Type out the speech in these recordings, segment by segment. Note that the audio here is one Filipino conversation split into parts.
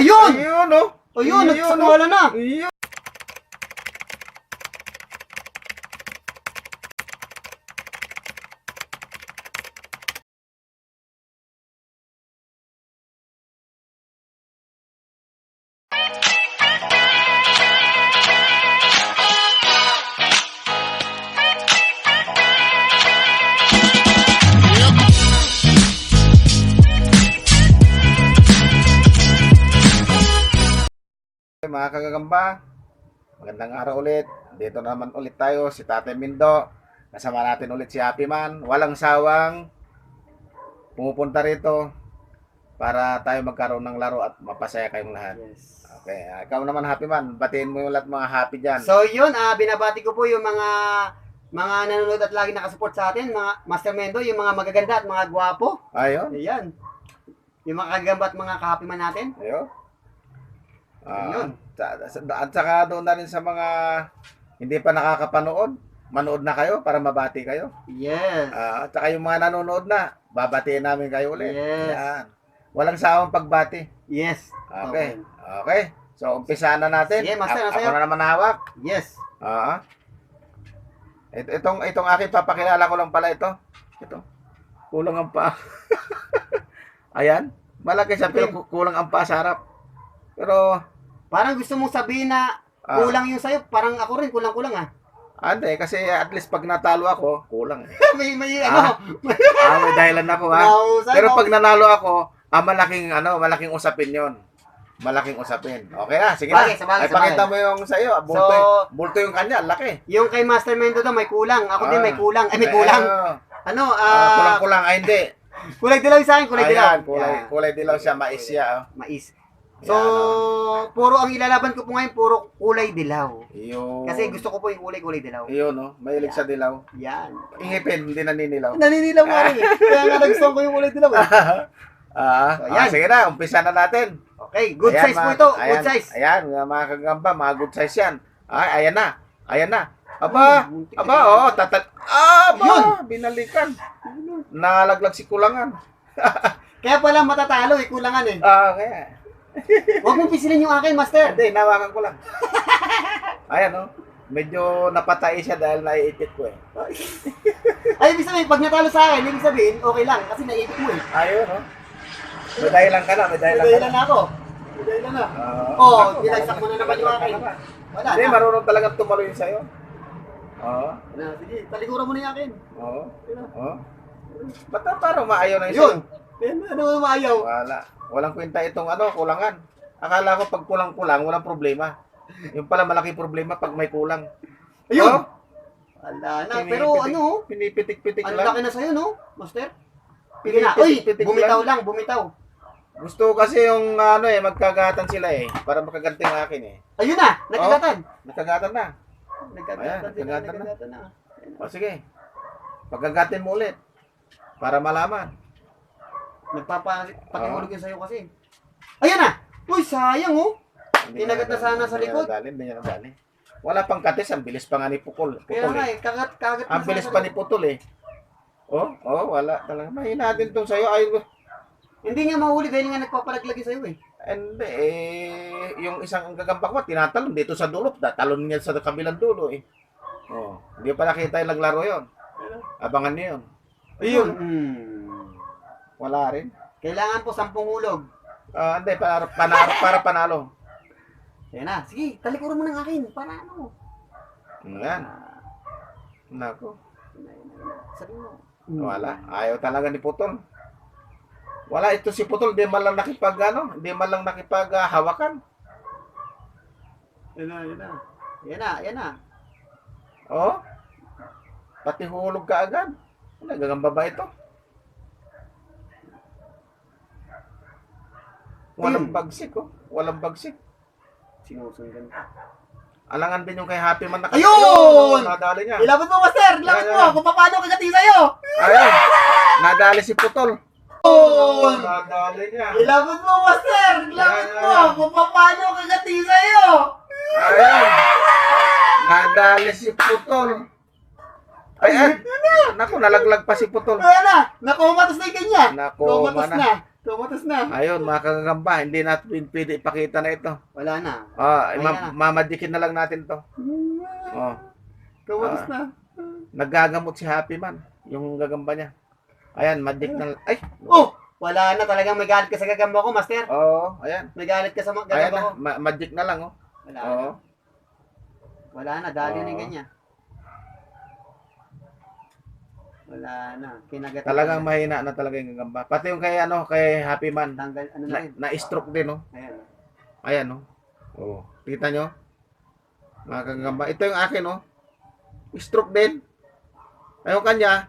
Ayun! Ayun, oh. Ayun, nagsakawala na. Ayun. Mga kagagamba, magandang araw ulit. Dito naman ulit tayo, si Tatay Mindo. Kasama natin ulit si Happy Man. Walang sawang pumupunta rito para tayo magkaroon ng laro at mapasaya kayong lahat. Yes. Okay, ikaw naman Happy Man, batiin mo yung lahat mga happy dyan. So yun, binabati ko po yung mga nanonood at lagi nakasupport sa atin, mga Master Mendo, yung mga magaganda at mga gwapo. Ayun, Ayan. Yung mga kagamba at mga kahapiman natin. ayun. Ayun. At saka doon na rin sa mga hindi pa nakakapanood, manood na kayo para mabati kayo. Yes. At saka yung mga nanonood na, babatiin namin kayo ulit. Yes. Yan. Walang sawang pagbati. Yes. Okay. Okay. So, umpisa na natin. Sige, Master, Ako na naman hawak. Yes. Itong akin, papakilala ko lang pala ito. Ito. Kulang ang paa. Ayan. Malaki siya, pero kulang ang paa sa harap. Pero, Parang gusto mong sabihin na kulang yung sayo, parang ako rin kulang-kulang hindi, kasi at least pag natalo ako, kulang. may may dahilan ako Mahusay, Pero pag nanalo ako, malaking usapin yon. Malaking usapin. Okay na, sige na. Sabagay. Pakita mo yung sa'yo. Bulto yung kanya, laki. Yung kay Master Mendo daw may kulang. Ako din may kulang. May kulang. Kulang-kulang. Hindi. Kulay dilaw sa akin, kulay dilaw. Kulay dilaw siya, mais siya. Mais. So, puro ang ilalaban ko po ngayon, puro kulay dilaw. Yun. Kasi gusto ko po yung kulay dilaw. Yun, no? Mahilig sa dilaw. Yan. Ingipin, hindi naninilaw. Naninilaw nga rin. Kaya nga nagustuhan ko yung kulay dilaw. Sige na, umpisa na natin. Okay, good size po ito. Good size. Ayan, mga kagamba, mga good size yan. Ayan na. Aba, Yun. binalikan. Nalaglag si kulangan. Kaya pala matatalo, kulangan Okay. Huwag mong pisilin yung akin, Master. Hindi, nawakan ko lang. Ayan, medyo napatay siya dahil naiipit ko Ay, ibig sabihin, pag natalo sa akin, ibig sabihin, okay lang, kasi naiipit mo Ayun, May dahilan ka na, May dahilan na ako. May dahilan na. Bilagsak mo na naman yung akin. Wala Hindi, na. marunong talagang tumalo yun sa'yo. Sige, talikuran mo na yung akin. Ba't parang maayaw na Yun. sa'yo? Ano maayaw? Walang kwenta itong kulangan. Akala ko pag kulang-kulang, walang problema. Yung pala malaki problema pag may kulang. Ayun! Wala na, pero pinipitik-pitik ang lang. laki na sa'yo, no, Master? Sige na. Uy, bumitaw. Gusto ko kasi yung magkagatan sila para makaganti ng akin Ayun na, nagkagatan. Nakagatan na. Nagkagatan na. Sige. Pagkagatin mo ulit. Para malaman. Nagpapatihulog yun sa'yo kasi. Ayun na! Uy, sayang Tinagat na sana sa likod. Hindi niya nadali. Wala pang katis, ang bilis pa nga ni Pukol. Kaya nga kagat Ang bilis pa ni Putol wala talaga. Mahina din tong sa'yo. Hindi nga mahuli dahil nga nagpapalaglag sa'yo Hindi yung isang gagamba ko, tinatalon dito sa dulo. Talon niya sa kabilang dulo Hindi pa nakita yung naglaro yun. Abangan niyo yun. Ayun. Wala rin. Kailangan po 10 hulog. Hindi, para panalo. Yan na. Sige, talikuran mo ng akin. Para ano? Yan. Nako. Sabi mo. Wala. Ayaw talaga ni Putol. Wala ito si Putol. Hindi man lang nakipaghawakan. Yan na. Pati hulog ka agad. Nagagamba ba ito? Walang bagsik. Sinusundan. Alangan din yung kay Happy Man Ayun! Nadali niya. Ilapit mo, Master! Ilapit mo! Kung paano kagating sa'yo! Ayun! Nadali si Putol. Nadali niya. Ilapit mo, Master! Ilapit mo! Kung paano kagating sa'yo! Ayun! Nadali si Putol. Naku, nalaglag pa si Putol. Ayan na! Nakumatos na yung kanya! Nakuma na. Tumutos na. Ayun, mga kagagamba, hindi natin pwede ipakita na ito. Wala na. Ah, Ayan na. mamadikin na lang natin to. Oh, Tumutos Ah. na. naggagamot si Happy Man, yung gagamba niya. Ayan, madik na. Ay, Oh! Wala na talagang may galit ka sa gagamba ko, master. oo, ayan. May galit ka sa Ayan gagamba na, ko. magic na lang, oh. Wala Oo. na. Wala na, dali na yung Oo. ganyan. Wala na. Kinagat. Talagang mahina na talaga yung gagamba. Pati yung kay Happy Man, Tanggal, ano na rin. na-stroke din, oh. Ayan. Ayan, oh. Oh, kita nyo? Mga kagagamba. Ito yung akin, oh. Stroke din. Ayun kanya,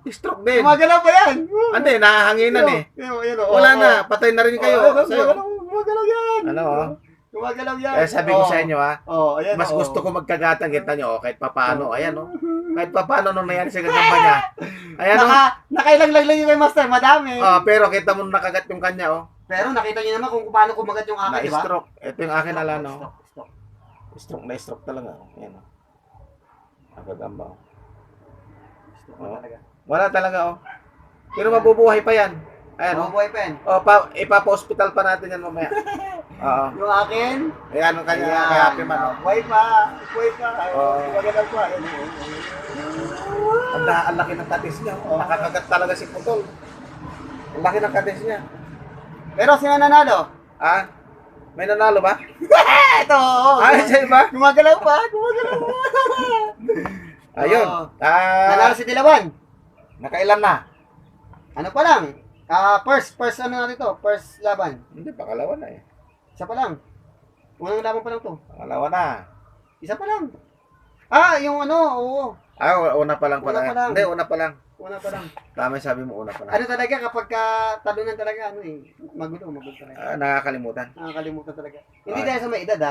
stroke din. Gumagalaw pa yan. Hindi, nahahanginan eh. Yan, Wala na, patay na rin kayo. Sa'yo. Gumagalaw yan. Ano, oh? Gumagalaw yan. Kaya sabi ko sa inyo, ha, Oh, ayan. mas gusto ko magkagatan, kita nyo, oh, kahit papano. Ayan, oh. Kahit papano nung nangyari sa gagamba niya. Ayan, oh. Nakailang lang yung kay master, madami. Oh, pero kita mo nakagat yung kanya, oh. Pero nakita niyo naman kung paano kumagat yung akin, di ba? Na-stroke. Ito yung akin, ala, no. Stroke. Stroke, na-stroke talaga. Ayan, oh. Nakagamba, oh. Stroke Oh. talaga. Wala talaga, oh. Pero mabubuhay pa yan. Ayan, oh. Mabuhay pa yan. Oh, ipapa-hospital pa natin yan mamaya. Oo. Yung akin, Ayan, ang kanya, ayan. kay Happy Man, oh. Buhay pa. Buhay pa. Oh. Gumagalaw pa. Ayan. Ang laki ng katis niya. Oh. Nakakagat talaga si Putol. Ang laki ng katis niya. Pero sino nanalo? Ah? May nanalo ba? Ito, oo. Ay, siya ba? Gumagalaw pa. Gumagalaw pa. Ayun. Oo. Nanalo si Dilawan. Nakailan na? Ano pa lang? First ano natin to? First laban. Hindi, pangalawa na eh. Isa pa lang. Unang laban pa lang to. Pangalawa na. Isa pa lang. Yung ano, oo. Ah, una pa lang pala. Una pa lang. Hindi, una pa lang. Una pa lang. Tama yung sabi mo, una pa lang. Ano talaga kapag talunan talaga, magulo talaga. Ah, nakakalimutan. Nakakalimutan talaga. Hindi Okay. dahil sa may edad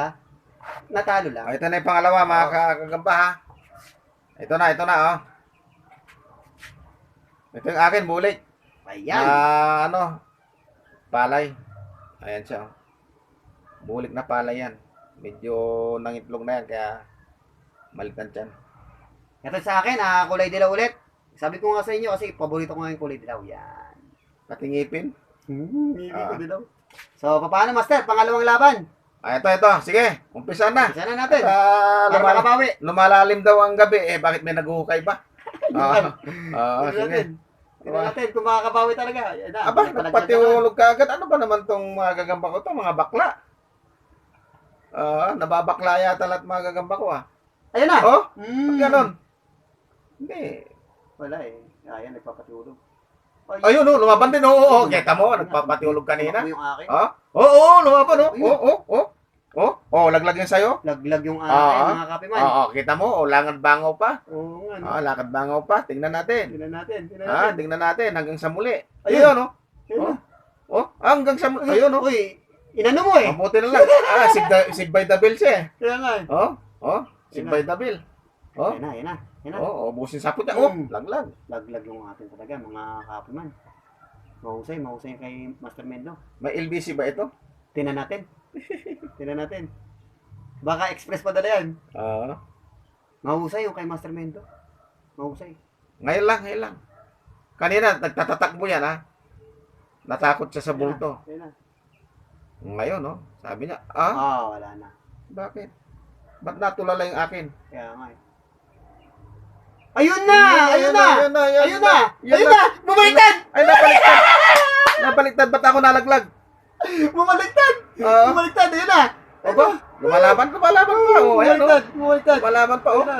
natalo lang. Ah, ito na yung pangalawa, mga kagamba ha. Ito na, oh. Ito yung akin, bulik. Ayan. Palay. Ayan siya, oh. Bulik na palay yan. Medyo nangitlog na yan, kaya malitan siya. Ito sa akin, kulay dilaw ulit. Sabi ko nga sa inyo kasi paborito ko nga yung kulay dilaw. Yan. Pati ngipin. Hindi Ah. ko dilaw. So, paano master? Pangalawang laban. Ah, ito. Sige, umpisa na. Isa na natin. Para Para makabawi. lumalalim daw ang gabi. Bakit may naguhukay ba? Tingnan Sige. natin. Tingnan natin kung makakabawi talaga. Yan na, Aba, may palagyan na. nagpatihulog ka agad. Ano ba naman tong mga gagamba ko to? Mga bakla. Nababakla yata lahat mga gagamba ko, ah. Ayun na. Oh, Mm. ganon. Hindi. Wala eh. Ayan, nagpapatulog. Ayun, oh, lumaban din. Oo, kita mo, nagpapatihulog kanina. Tumakbo yung akin. Oo, lumaban, laglag yan sa'yo. Laglag yung akin, Ah. mga kapiman. Oo, kita mo, langad bangaw pa. Oo nga. Lakad bangaw pa. Tingnan natin. Tingnan natin. Tingnan natin hanggang sa muli. Ayun. Ayun, hanggang sa muli. Ayun, oh. Uy, inano mo eh. Mabuti na lang. Save by the bill siya. Kaya nga eh. Save by the bill. Yan na. Ubusin sa puti. Mm. Laglag. Laglag yung atin talaga, mga kapiman. Mahusay kay Master Mendo. May LBC ba ito? Tingnan natin. Baka express pa dala yan. Mahusay yung kay Master Mendo. Mahusay. Ngayon lang. Kanina, nagtatatakbo yan, ha? Natakot siya sa bulto. Yan na. Ngayon, no? Sabi niya, Wala na. bakit? Ba't natulala yung akin? Kaya nga eh. Ayun na! Bumaliktad! Ay, nabaliktad. Ba't ako nalaglag? Bumaliktad! Ayun na! Aba, lumalaban pa. Ayan, no? Bumaliktad! Lumalaban pa, Ayun na.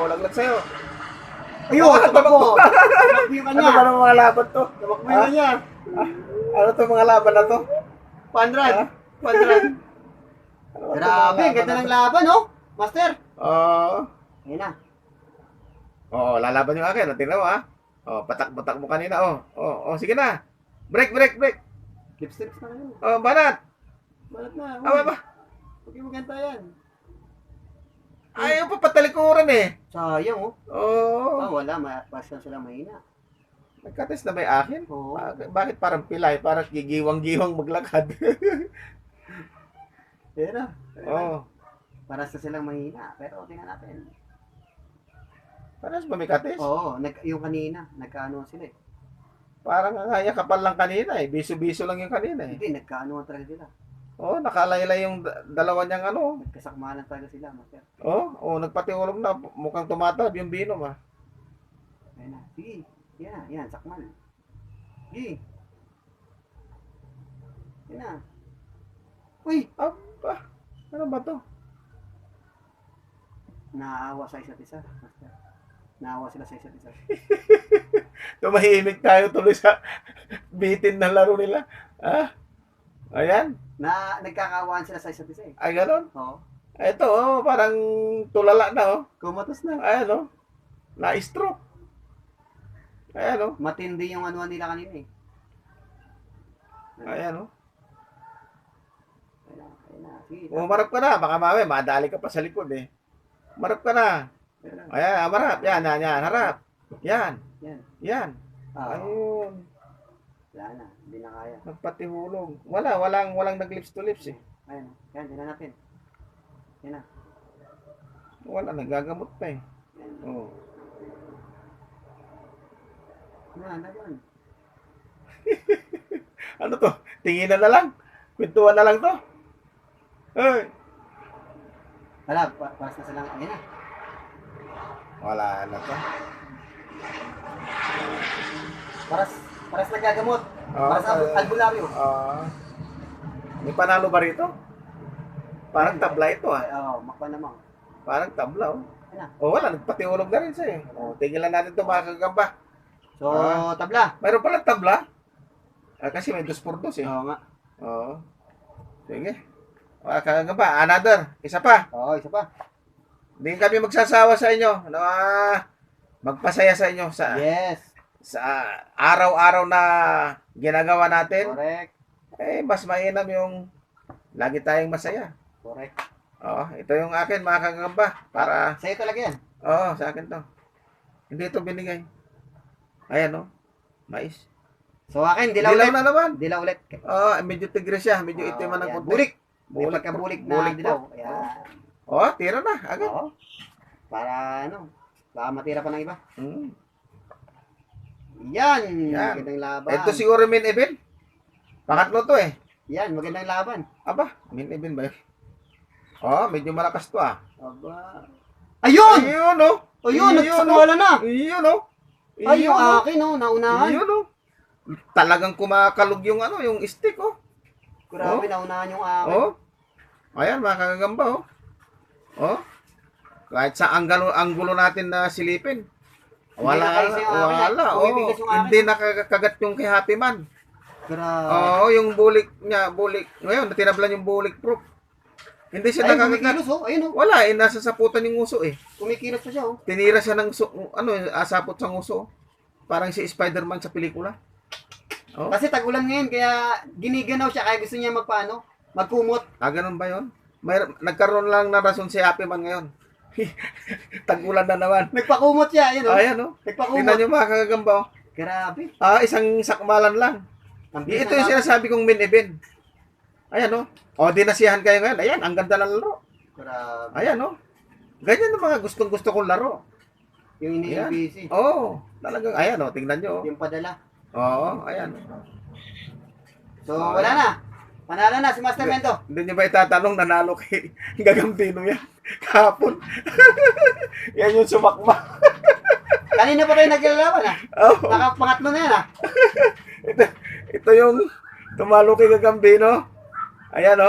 Laglag sa'yo. Ayun, tumakbo yung Ano kanya. ba ng mga laban to? Tumakbo yung kanya. Ano to mga laban na to? Pandrad. Ha? Ano ba to Grabe, mga ganda laban ng na laban, no? Master. to? Ayun na. Lalaban yung akin. Tingnan mo, ha? Patak mo kanina, sige na. Break. Lipstick na kayo. Banat. Balat na. Aba. Huwag yung maganda yan. Ayaw pa patalikuran eh. Sayang, oh. Wala. Basta sila mahina. Nagkates na ba yung akin? Oo. Bakit parang pilay? Parang gigiwang-giwang maglakad. Ayun na. Para sa silang mahina. Pero tingnan natin. Parang ba may kates? Oo. Yung kanina. Nagkaano sila eh. Parang nga kapal lang kanina eh. Biso-biso lang yung kanina eh. Hindi, nagkaano talaga sila. Oh, nakalaylay yung dalawa niyang ano. Nagkasakmalan talaga sila, master. Nagpatiulog na. Mukhang tumatalab yung binom ah. Ayun na. Sige. Yan, sakmal. Sige. Yan na. Uy! Aba, ano ba to? Naawa sa isa't isa, master. Naawa sila sa isa't isa. Tumahimik tayo tuloy sa bitin na laro nila. Ah, ayan. Nagkakawaan sila sa isa't isa eh. Ay, ganon. Oo. Ito, parang tulala na Kumatos na. Ayan na-stroke. Ayan Matindi yung anuan nila kanina eh. Ayan Ayun na. Sige. Umarap ka na, baka mamaya madali ka pa sa likod eh. Umarap ka na. Ayun na. Ayan, amarap. Yan, harap. Yan. Yan. Ayun. Wala na. Hindi na kaya. Nagpatihulog. Walang nag-lips to lips eh. Ayun. Yan, tingnan natin. Yan na. Wala, nagagamot pa eh. Yan. Oh. Yan, yan. Ano to? Tinginan na lang. Kwentuhan na lang to. Ay. Wala, paras na silang, ayun na. Wala na to. Paras nagagamot. Paras albularyo. May panalo ba rito? Parang tabla ito ah. Oo, makpa naman. Parang tabla Ayun na. Wala, nagpatiulog na rin siya eh. Tigilan natin ito mga kagamba. So, tabla. Mayroon pala tabla. Kasi may 2x2 eh. Oo nga. Oo. Sige. Mga kagamba, another. Isa pa. Oo, isa pa. Hindi kami magsasawa sa inyo. Magpasaya sa inyo Yes. sa araw-araw na ginagawa natin. Correct. Mas mainam yung lagi tayong masaya. Correct. Ito yung akin mga kagamba. Para, Sa'yo talaga yan. sa akin to. Hindi ito binigay. Ayan mais. So, akin, dilaw Dilaw ulit. na naman. Dilaw ulit. Medyo tigre siya. Medyo itim man ang Yan. konti. Bulik. Bulik May pagkabulik na bulik dilaw. po. Ayan. Tira na. Agad. Oo. Para baka matira pa ng iba. Yan. Yan. Magandang laban. Ito siguro main event. Pangatlo to eh. Yan, magandang laban. Aba, main event ba yun? Medyo malakas to ah. Aba. Ayun! Ayun Ayun, nagsakawala na. Ayun Ay, yung akin, naunahan. Ayun Talagang kumakalog yung yung stick Grabe, naunahan yung akin. Ayan mga kagagamba Kahit sa anggulo natin na silipin. Wala. Hindi nakakagat yung kay Happy Man. Grabe. Yung bulik niya, ngayon tinablan yung bulik proof. Hindi siya Ay, nakakagat. kumikilos ayun Wala, nasa saputan yung uso eh. Kumikilos pa siya Tinira siya ng sapot sa nguso. Parang si Spider-Man sa pelikula. Kasi tag-ulan ngayon, kaya giniganaw siya, kaya gusto niya magkumot. Ganun ba yun? Nagkaroon lang na rason si Happy Man ngayon. Tag-ulan na naman. Nagpakumot siya, ayun Ayan Nagpakumot. Tingnan nyo mga kagagamba Grabe. Isang sakmalan lang. Ang Ito yung sinasabi kong main event. Ayan dinasiyahan kayo ngayon. Ayan, ang ganda ng laro. Grabe. Ayan Ganyan ang mga gustong-gusto kong laro. Yung Ayan. ini-busy. Talagang, ayan tingnan nyo. Yung padala. Ayan. So, wala na. Panalo na si Master Mendo. Hindi nyo ba itatanong nanalo kay Gagambino yan? Kahapon. Yan yung sumakma. Kanina pa tayo naglalaban Nakapangatlo na yan Ito yung tumalo kay Gagambino. Ayan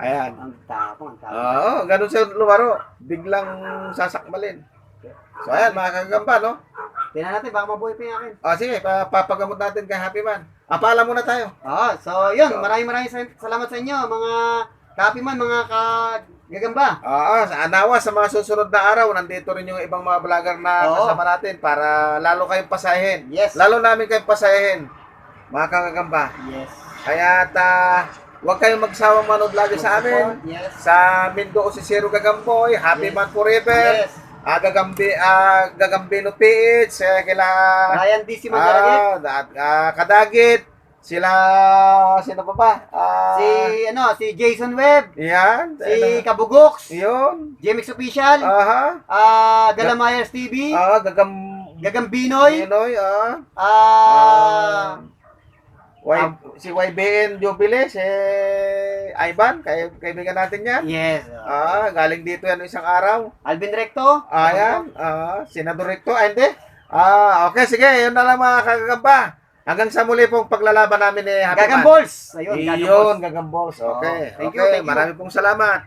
Ayan. Ang tapang. Ganun siya lumaro. Biglang sasakmalin. So ayan mga kagamba Tingnan natin, baka mabuhay pa yung akin. Sige, papagamot natin kay Happy Man. Paalam muna tayo. So yun, maraming salamat sa inyo, mga Happy Man, mga gagamba. Nawa sa mga susunod na araw, nandito rin yung ibang mga vlogger na kasama natin para lalo kayong pasahin. Yes. Lalo namin kayong pasahin, mga kagagamba. Yes. Kaya huwag kayong magsawang manood lagi sa amin. Yes. Sa Mindo o si Zero Gagamboy, Happy Yes. Man Forever. Yes. Gagambino PH, kila Ryan D. Simandaragit. Kadagit, sino pa ba? Si Jason Webb. Yan. Si Kabugox. Yun. GMX Official. Aha. Galamyers TV. Gagambinoy, Pinoy, ah, si YBN Jubilee, si Ivan, kaibigan natin yan. yes, Galing dito yan isang araw. Alvin Recto, Ayan, Senador Recto, hindi. Okay, sige, yun na lang mga kagagamba. Hanggang sa muli pong paglalaban namin ni Happy Man. Gagambols. Ayun, Iyon, Gagambols. Okay, Thank you, okay, thank you. marami pong salamat.